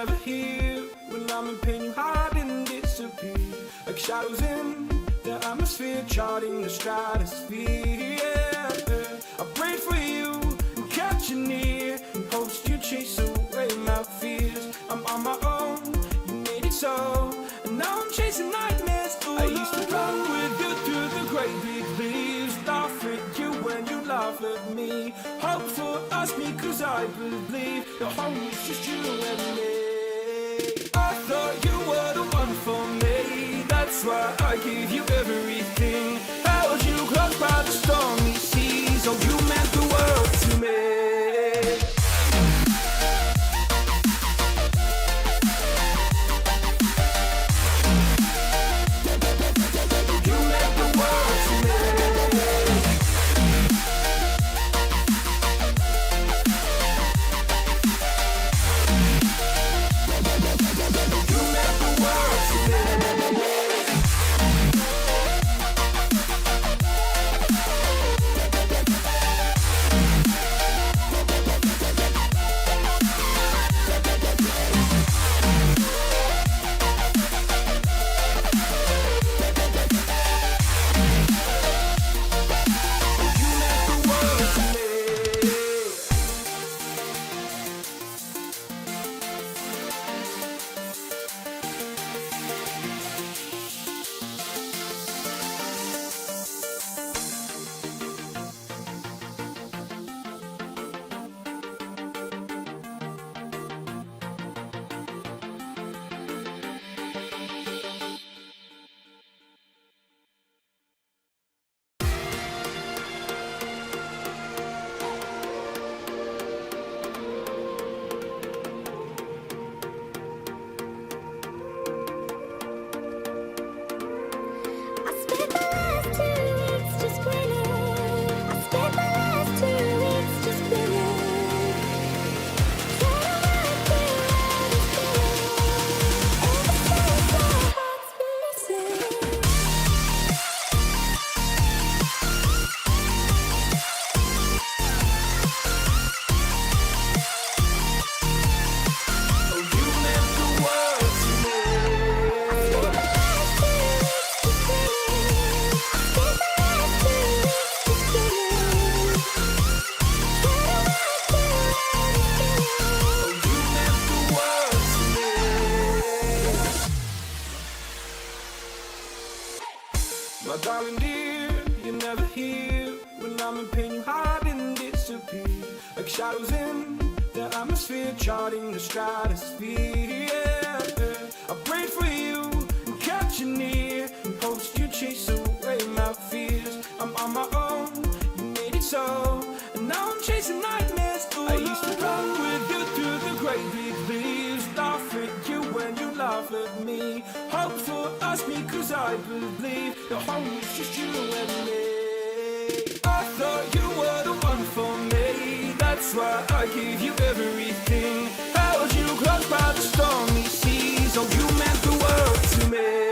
never here. When I'm in pain, you hide and disappear, like shadows in the atmosphere, charting the stratosphere. Yeah. I prayed for you and kept you near, in hopes you chase away my fears. I'm on my own, you made it so, and now I'm chasing nightmares. Ooh, I used to run with you through the great big leaves, laugh at you when you laugh at me, hope for us because I believe the home is just you and me. I thought you were the one for me, that's why I gave you everything, held you close by the stormy seas. Oh, you meant the world to me. My darling dear, you're never here. When I'm in pain, you hide and disappear, like shadows in the atmosphere, charting the stratosphere. Yeah. I prayed for you and kept you near, in hopes you chase away my fears. I'm on my own, you made it so, and now I'm chasing nightmares. Ooh, I used to run with you through the great big leaves, laugh at you when you laugh at me, hope for us because I believe the home is just you and me. I thought you were the one for me, that's why I gave you everything, held you close by the stormy seas. Oh, you meant the world to me.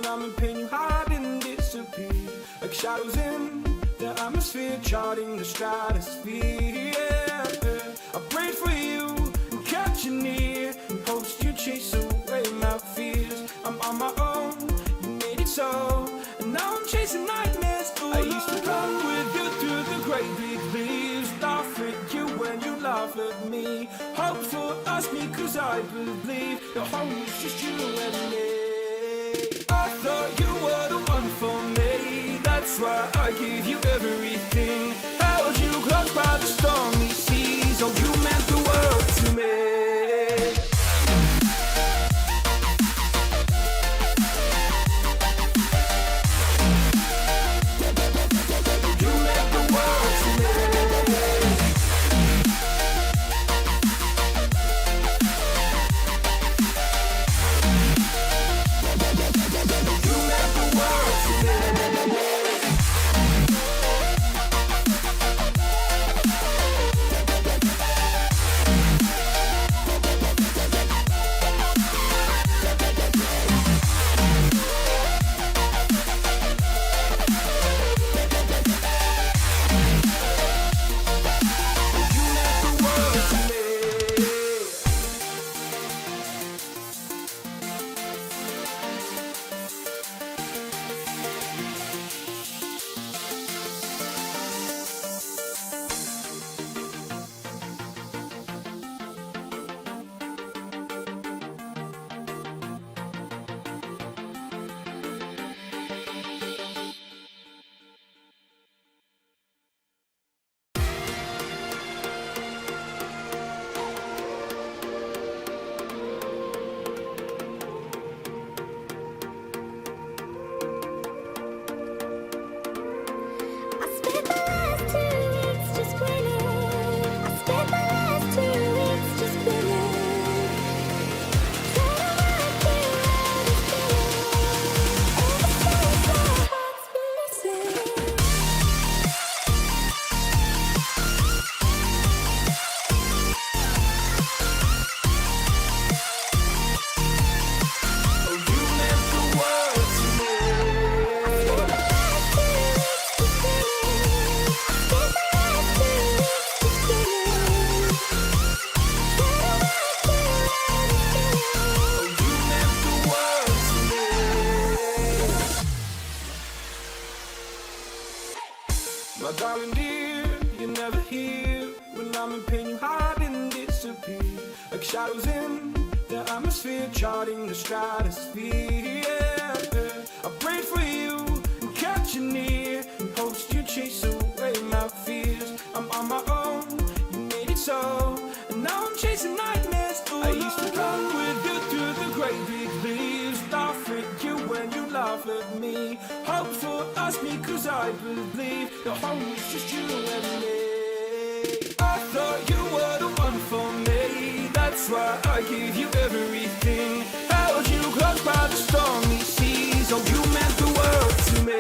I'm in pain, you hide and disappear like shadows in the atmosphere, charting the stratosphere. Yeah. I prayed for you and kept you near in hopes you chase away my fears. I'm on my own, you made it so, and now I'm chasing nightmares. Ooh, I used to run with you through the great big leaves, laugh at you when you laugh at me, hope for us because I believe the home is just you and me. I thought you were the one for me, that's why I gave you everything, held you close by the stormy seas. Oh, you meant the world to me. My darling dear, you're never here. When I'm in pain, you hide and disappear like shadows in the atmosphere, charting the stratosphere. Yeah. I prayed for you and kept you near in hopes you chase away my fears. I'm on my own, you made it so, and now I'm chasing nightmares. Ooh, I used to run with you through the great big leaves, laugh at you when you laugh at me, hope for us because I believe the home is just you and me. I thought you were the one for me, that's why I gave you everything, held you close by the stormy seas. Oh, you meant the world to me.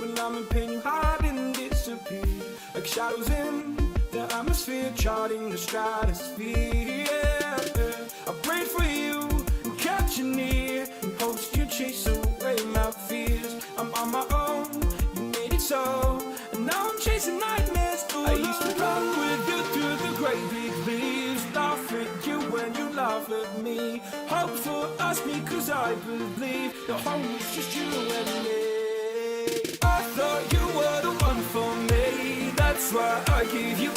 When I'm in pain, you hide and disappear, like shadows in the atmosphere, charting the stratosphere. Yeah. I prayed for you and kept you near, in hopes you chase away my fears. I'm on my own, you made it so, and now I'm chasing nightmares. I used to run with you through the great big leaves, laugh at you when you laugh at me, hope for us because I believe the home is just you and me. I thought you were the one for me, that's why I gave you